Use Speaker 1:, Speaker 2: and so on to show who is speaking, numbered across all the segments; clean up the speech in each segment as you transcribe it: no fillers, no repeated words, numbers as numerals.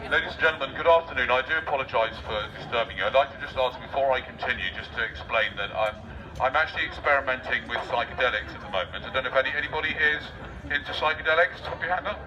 Speaker 1: Ladies and gentlemen, good afternoon. I do apologise for disturbing you. I'd like to just ask, before I continue, just to explain that I'm actually experimenting with psychedelics at the moment. I don't know if anybody here is into psychedelics. Put your hand up.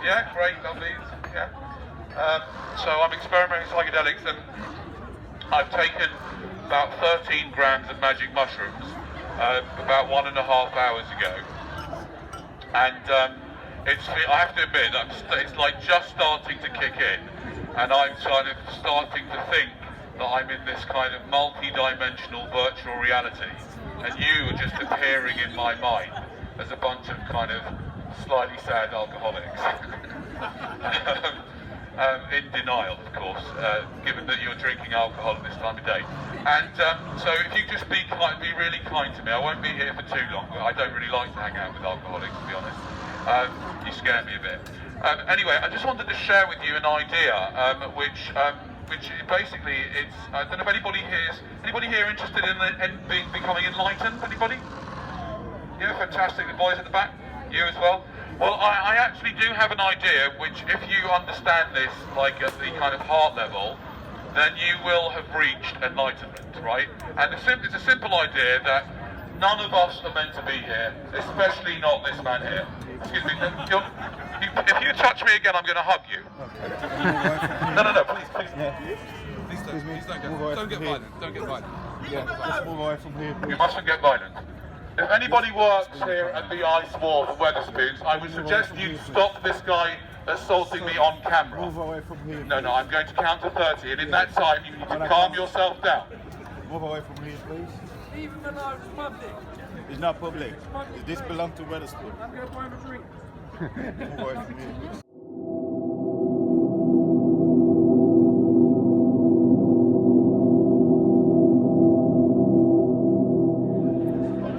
Speaker 1: Yeah, great, lovely. Yeah. So I'm experimenting with psychedelics, and I've taken about 13 grams of magic mushrooms about 1.5 hours ago, and I have to admit that it's like just starting to kick in, and I'm kind of starting to think that I'm in this kind of multi-dimensional virtual reality, and you are just appearing in my mind as a bunch of kind of slightly sad alcoholics. In denial, of course, given that you're drinking alcohol at this time of day. And so if you just be really kind to me, I won't be here for too long. I don't really like to hang out with alcoholics, to be honest. You scare me a bit. Anyway, I just wanted to share with you an idea, which basically it's. I don't know if anybody here interested in becoming enlightened. Anybody? Yeah, fantastic. The boys at the back. You as well. Well, I actually do have an idea which, if you understand this, like at the kind of heart level, then you will have reached enlightenment, right? And it's a simple idea that none of us are meant to be here, especially not this man here. Excuse me, if you touch me again, I'm going to hug you. No, please.
Speaker 2: Please don't get violent. Don't get violent.
Speaker 3: Yeah, just move away from here, please.
Speaker 1: You mustn't get violent. If anybody works here at the Ice Wharf at Wetherspoons, I would suggest you stop this guy assaulting me on camera.
Speaker 3: Move away from here.
Speaker 1: No, I'm going to count to 30, and in that time you need to calm yourself down.
Speaker 3: Move away from here, please.
Speaker 4: Leave him alone, it's public.
Speaker 3: It's not public. This belongs to Wetherspoons.
Speaker 4: I'm going to buy him a drink.
Speaker 3: Move away from here, please.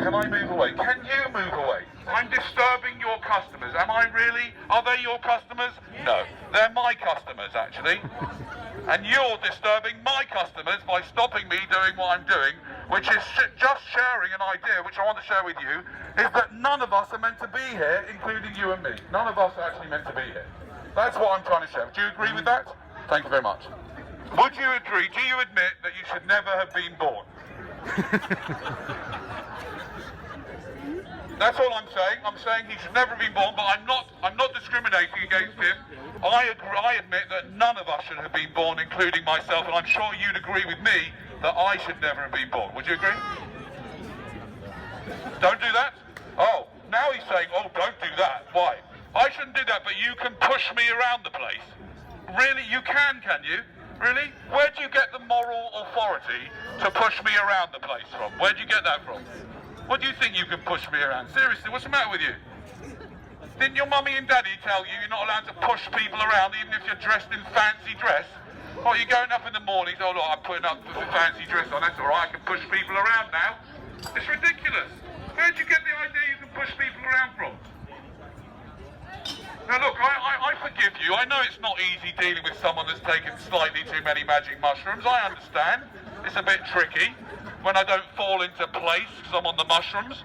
Speaker 1: Can I move away? Can you move away? I'm disturbing your customers. Am I really? Are they your customers? No. They're my customers, actually. And you're disturbing my customers by stopping me doing what I'm doing, which is just sharing an idea, which I want to share with you, is that none of us are meant to be here, including you and me. None of us are actually meant to be here. That's what I'm trying to share. Do you agree with that? Thank you very much. Would you agree? Do you admit that you should never have been born? That's all I'm saying. I'm saying he should never have been born, but I'm not discriminating against him. I admit that none of us should have been born, including myself, and I'm sure you'd agree with me that I should never have been born. Would you agree? Don't do that? Oh, now he's saying, oh, don't do that. Why? I shouldn't do that, but you can push me around the place. Really? You can you? Really? Where do you get the moral authority to push me around the place from? Where do you get that from? What do you think you can push me around? Seriously, what's the matter with you? Didn't your mummy and daddy tell you you're not allowed to push people around even if you're dressed in fancy dress? Oh, you're going up in the mornings, oh look, I'm putting up the fancy dress on, that's alright, I can push people around now. It's ridiculous. Where'd you get the idea you can push people around from? Now look, I forgive you. I know it's not easy dealing with someone that's taken slightly too many magic mushrooms. I understand. It's a bit tricky when I don't fall into place because I'm on the mushrooms.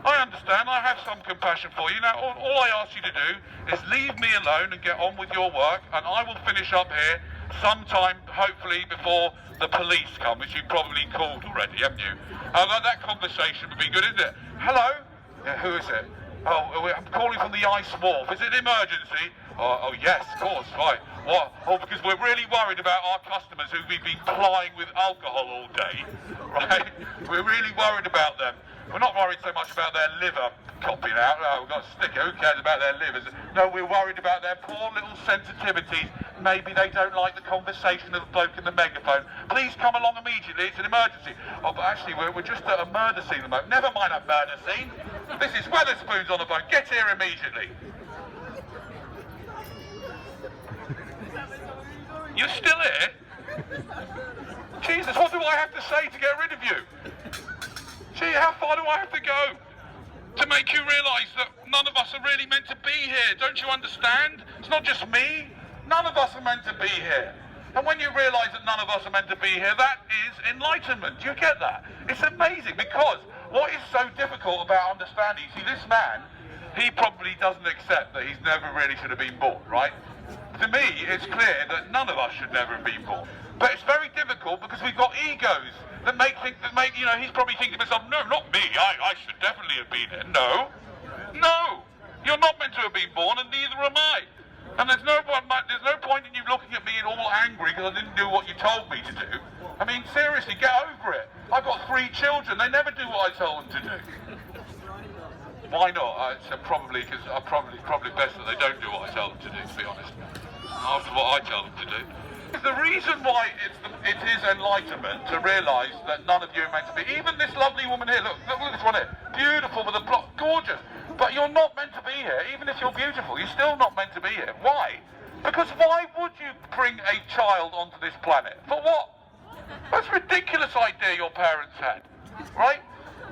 Speaker 1: I understand. I have some compassion for you. Now, all I ask you to do is leave me alone and get on with your work, and I will finish up here sometime, hopefully, before the police come, which you probably called already, haven't you? That conversation would be good, isn't it? Hello? Yeah, who is it? Oh, I'm calling from the Ice Wharf. Is it an emergency? Oh, yes, of course, right. What? Oh, because we're really worried about our customers who we've been plying with alcohol all day, right? We're really worried about them. We're not worried so much about their liver copying out. Oh, we've got a sticker. Who cares about their livers? No, we're worried about their poor little sensitivities. Maybe they don't like the conversation of the bloke in the megaphone. Please come along immediately. It's an emergency. Oh, but actually, we're just at a murder scene at the moment. Never mind a murder scene. This is Wetherspoons on the phone. Get here immediately. You're still here? Jesus, what do I have to say to get rid of you? Gee, how far do I have to go to make you realise that none of us are really meant to be here? Don't you understand? It's not just me. None of us are meant to be here. And when you realise that none of us are meant to be here, that is enlightenment. Do you get that? It's amazing, because what is so difficult about understanding, see, this man, he probably doesn't accept that he's never really should have been born, right? to me, it's clear that none of us should never have been born. But it's very difficult because we've got egos that make, you know, he's probably thinking to himself, no, not me, I should definitely have been here. No, you're not meant to have been born, and neither am I. And there's no point in you looking at me and all angry because I didn't do what you told me to do. I mean, seriously, get over it. I've got 3 children, they never do what I tell them to do. Why not? It's probably because probably best that they don't do what I tell them to do, to be honest. After what I tell them to do. The reason why it is enlightenment to realise that none of you are meant to be. Even this lovely woman here, look at this one here. Beautiful with a block, gorgeous. But you're not meant to be here. Even if you're beautiful, you're still not meant to be here. Why? Because why would you bring a child onto this planet? For what? That's a ridiculous idea your parents had, right?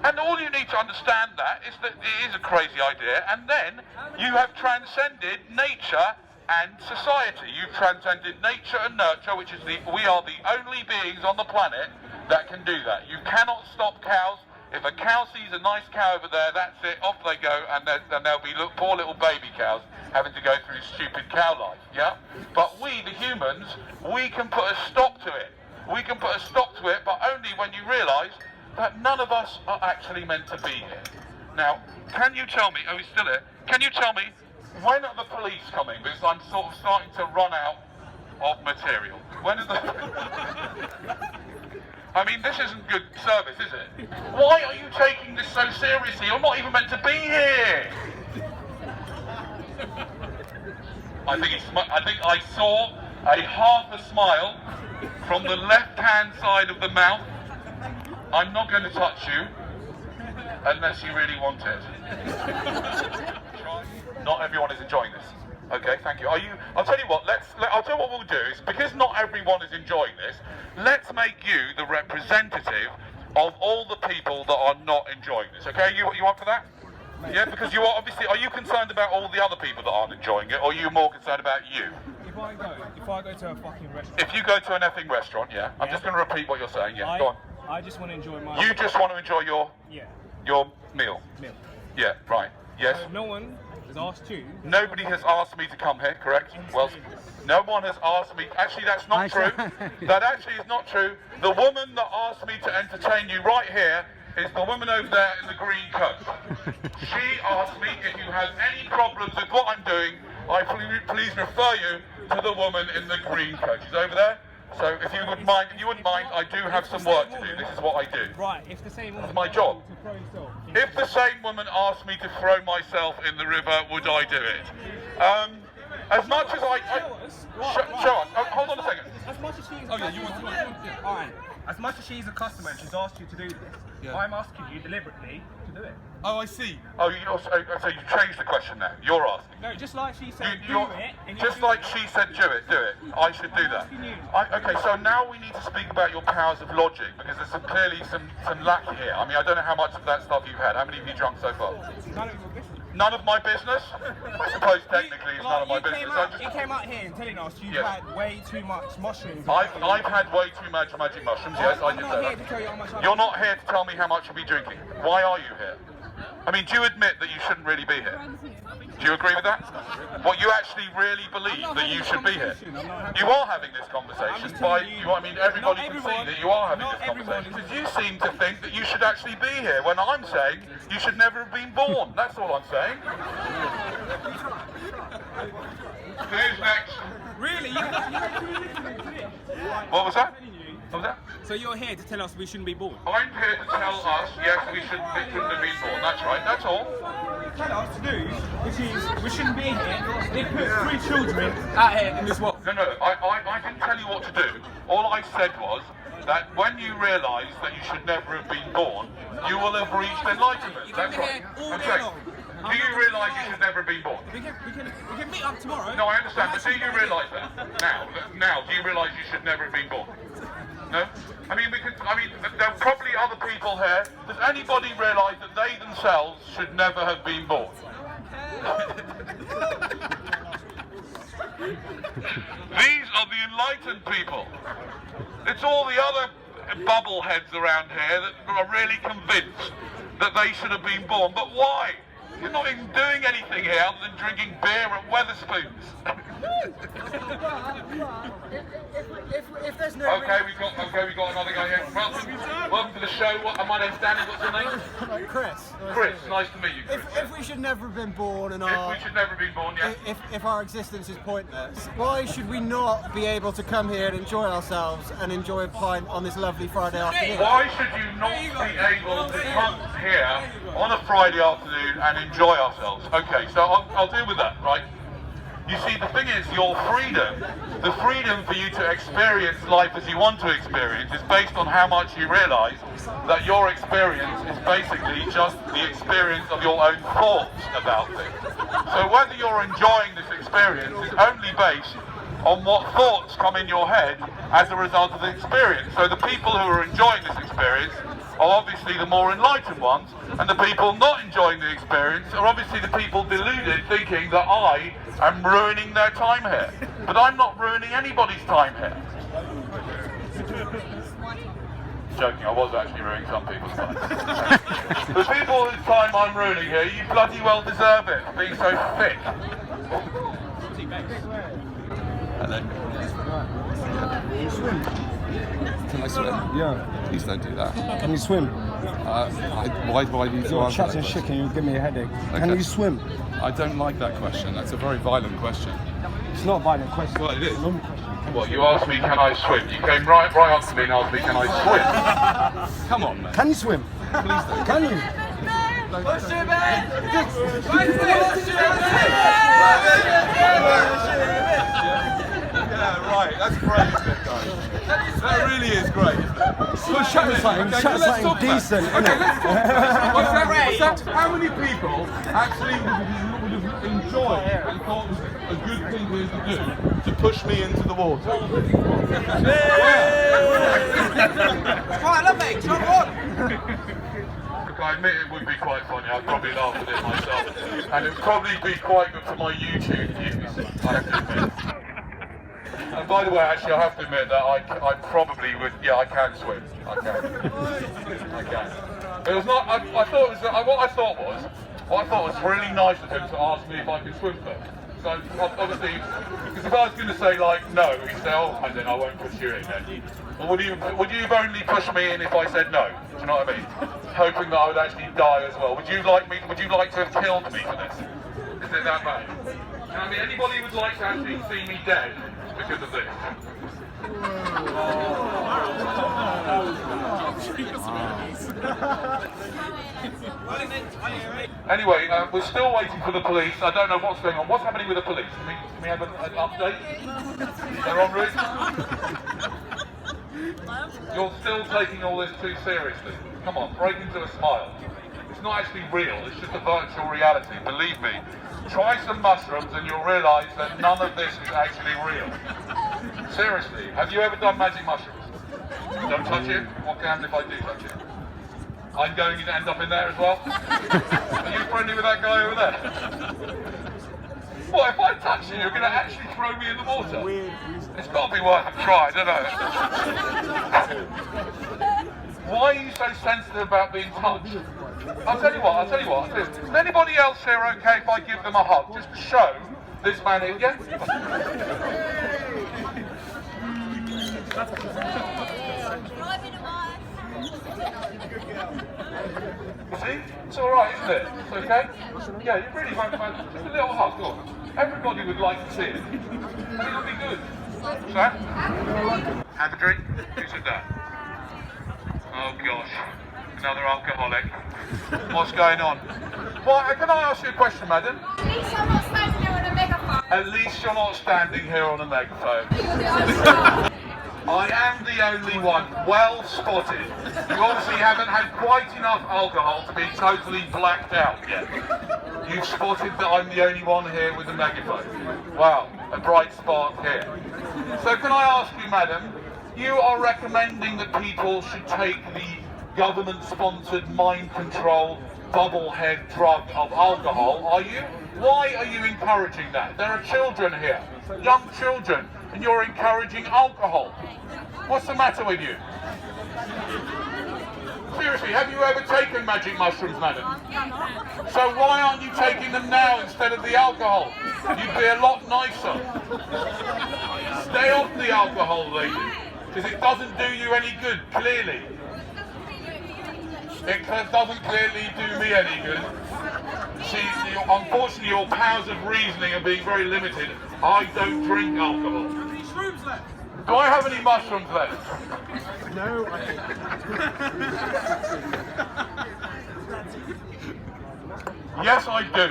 Speaker 1: And all you need to understand that is that it is a crazy idea, and then you have transcended nature and society. You've transcended nature and nurture, which is we are the only beings on the planet that can do that. You cannot stop cows. If a cow sees a nice cow over there, that's it, off they go, and then there'll be poor little baby cows having to go through stupid cow life, yeah? But we, the humans, we can put a stop to it. We can put a stop to it, but only when you realise that none of us are actually meant to be here. Now, can you tell me, he's still here, can you tell me, when are the police coming? Because I'm sort of starting to run out of material. When are the... I mean, this isn't good service, is it? Why are you taking this so seriously? You're not even meant to be here. I think I saw a half a smile from the left-hand side of the mouth. I'm not going to touch you unless you really want it. Not everyone is enjoying this. Okay, thank you. I'll tell you what, I'll tell you what we'll do is, because not everyone is enjoying this, let's make you the representative of all the people that are not enjoying this. Okay, you up for that? Yeah, because you are obviously, are you concerned about all the other people that aren't enjoying it, or are you more concerned about you?
Speaker 5: If I go to a fucking restaurant.
Speaker 1: If you go to an effing restaurant, yeah, I'm just going to repeat what you're saying, yeah, go on.
Speaker 5: I just want to enjoy my...
Speaker 1: You just want to enjoy your meal?
Speaker 5: Meal.
Speaker 1: Yeah, right, yes.
Speaker 5: No one has asked you...
Speaker 1: Nobody has asked me to come here, correct? Well, no one has asked me... Actually, that's not true. That actually is not true. The woman that asked me to entertain you right here is the woman over there in the green coat. She asked me if you have any problems with what I'm doing, please refer you to the woman in the green coat. She's over there. So if you wouldn't mind, I do have some work to do. This is what I do.
Speaker 5: Right, if the same woman...
Speaker 1: That's my job. If the same woman asked me to throw myself in the river, would I do it? As much as show us. Hold on a second.
Speaker 5: As much as she is...
Speaker 2: Oh yeah, you want
Speaker 5: yeah. Alright. As much as she's a customer and she's asked you to do this,
Speaker 2: yeah.
Speaker 5: I'm asking you deliberately to do it.
Speaker 2: Oh, I see.
Speaker 1: Oh, so you changed the question now. You're asking.
Speaker 5: No, just like she said, do it. And
Speaker 1: just like she said, do it. I should do that. Okay, so now we need to speak about your powers of logic, because there's clearly some lack here. I mean, I don't know how much of that stuff you've had. How many have you drunk so far? None of my business? I suppose technically it's none of my business.
Speaker 5: You came out here and telling us you've had way too much mushrooms.
Speaker 1: I've had way too much magic mushrooms, yes, I did that. You're not here to tell me how much you'll be drinking. Why are you here? I mean, do you admit that you shouldn't really be here? Do you agree with that? What, you actually really believe that you should be here? You are having this conversation everybody can see that you are having this conversation. Because you seem to think that you should actually be here, when I'm saying you should never have been born. That's all I'm saying. Who's next?
Speaker 5: Really?
Speaker 1: What was that? What was that?
Speaker 5: So you're here to tell us we shouldn't be born?
Speaker 1: I'm here to tell us, yes, we shouldn't have been born. That's right, that's all.
Speaker 5: Tell us to do, which is, we shouldn't be here. They put 3 children out here in this world.
Speaker 1: No, I didn't tell you what to do. All I said was that when you realise that you should never have been born, you will have reached enlightenment. That's right. Okay. Do you realise you should never have been born?
Speaker 5: We can meet up tomorrow.
Speaker 1: No, I understand, but do you realise that? Now, do you realise you should never have been born? No? I mean, there are probably other people here. Does anybody realise that they themselves should never have been born? These are the enlightened people. It's all the other bubbleheads around here that are really convinced that they should have been born. But why? You're not even doing anything here other than drinking beer at Weatherspoons.
Speaker 6: If there's no
Speaker 1: Okay, we've got another guy here. Welcome to the show. My name's Danny. What's your name?
Speaker 6: Chris.
Speaker 1: Chris. Nice to meet you, Chris.
Speaker 6: If we should never have been born and
Speaker 1: If we should never have been born, yeah.
Speaker 6: if our existence is pointless, why should we not be able to come here and enjoy ourselves and enjoy a pint on this lovely Friday afternoon?
Speaker 1: Why should you not be able to come here on a Friday afternoon and enjoy ourselves? Okay, so I'll deal with that, right? You see, the thing is, your freedom, the freedom for you to experience life as you want to experience is based on how much you realise that your experience is basically just the experience of your own thoughts about things. So whether you're enjoying this experience is only based on what thoughts come in your head as a result of the experience. So the people who are enjoying this experience are obviously the more enlightened ones, and the people not enjoying the experience are obviously the people deluded, thinking that I am ruining their time here. But I'm not ruining anybody's time here. Joking, I was actually ruining some people's time. The people whose time I'm ruining here, you bloody well deserve it for being so thick.
Speaker 2: Hello. Can I swim?
Speaker 7: Yeah.
Speaker 2: Please don't do that.
Speaker 7: Can you swim?
Speaker 2: Why do I need to
Speaker 7: You're
Speaker 2: answer that
Speaker 7: chatting shit
Speaker 2: question?
Speaker 7: and you give me a headache.
Speaker 2: Okay.
Speaker 7: Can you swim?
Speaker 2: I don't like that question. That's a very violent question.
Speaker 7: It's not a violent question.
Speaker 2: Well, it is.
Speaker 7: It's a normal question.
Speaker 1: Well, you asked me, can I swim? You came right up to me and asked me, can I swim?
Speaker 2: Come on, man.
Speaker 7: Can you swim?
Speaker 2: Please don't.
Speaker 7: Can you?
Speaker 2: Yeah, right. That's great, isn't it, guys? That really is great, isn't it?
Speaker 7: Well, chat something decent, innit?
Speaker 2: What's that? How many people actually would have enjoyed and thought was a good thing to do to push me into the water?
Speaker 6: Quite lovely. Come on.
Speaker 1: Look, I admit it would be quite funny. I'd probably laugh at it myself. And it would probably be quite good for my YouTube views, I have to admit. And by the way, actually, I have to admit that I probably would, yeah, I can swim. I can. It was not, I thought it was, what I thought was really nice of him to ask me if I could swim first. So, obviously, because if I was going to say, like, no, he'd say, oh, and then I won't push you in then. Or would you only push me in if I said no? Do you know what I mean? Hoping that I would actually die as well. Would you like to have killed me for this? Is it that bad? You know what I mean? Anybody would like to actually see me dead because of this? Anyway, we're still waiting for the police. I don't know what's going on. What's happening with the police? Can we have an update? They're en route? You're still taking all this too seriously. Come on, break into a smile. It's not actually real, it's just a virtual reality, believe me. Try some mushrooms and you'll realise that none of this is actually real. Seriously, have you ever done magic mushrooms? Don't touch it. What can happen if I do touch it? I'm going to end up in there as well? Are you friendly with that guy over there? What, if I touch you, you're going to actually throw me in the water? It's got to be worth a try, don't it? Why are you so sensitive about being touched? I'll tell you what. Is anybody else here okay if I give them a hug? Just to show this man in, yeah? See? It's alright, isn't it? It's okay? Yeah, you really won't mind. Just a little hug, go on. Everybody would like to see it. And it'll be good. Sam? Have a drink? Who said that? Oh gosh. Another alcoholic. What's going on? Well, can I ask you a question, madam?
Speaker 8: At least I'm not standing there on a megaphone.
Speaker 1: At least you're not standing here on a megaphone. I am the only one. Well spotted. You obviously haven't had quite enough alcohol to be totally blacked out yet. You've spotted that I'm the only one here with a megaphone. Wow, a bright spark here. So can I ask you, madam, you are recommending that people should take the government-sponsored mind control bubblehead drug of alcohol, are you? Why are you encouraging that? There are children here, young children, and you're encouraging alcohol. What's the matter with you? Seriously, have you ever taken magic mushrooms, madam? So why aren't you taking them now instead of the alcohol? You'd be a lot nicer. Stay off the alcohol, lady, because it doesn't do you any good, clearly. It doesn't clearly do me any good. See, unfortunately, your powers of reasoning are being very limited. I don't drink alcohol. Do I have any mushrooms left?
Speaker 6: No, I think.
Speaker 1: Yes, I do.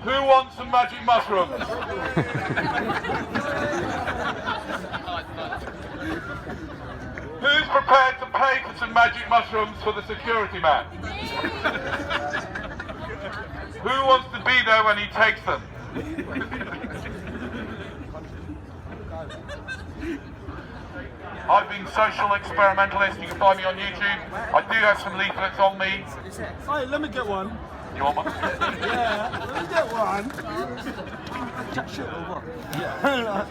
Speaker 1: Who wants some magic mushrooms? Who's prepared to pay for some magic mushrooms for the security man? Who wants to be there when he takes them? I've been social experimentalist. You can find me on YouTube. I do have some leaflets on me.
Speaker 7: Hey, let me get one.
Speaker 1: You want one?
Speaker 7: Yeah, let me get one. Shit or what? Yeah.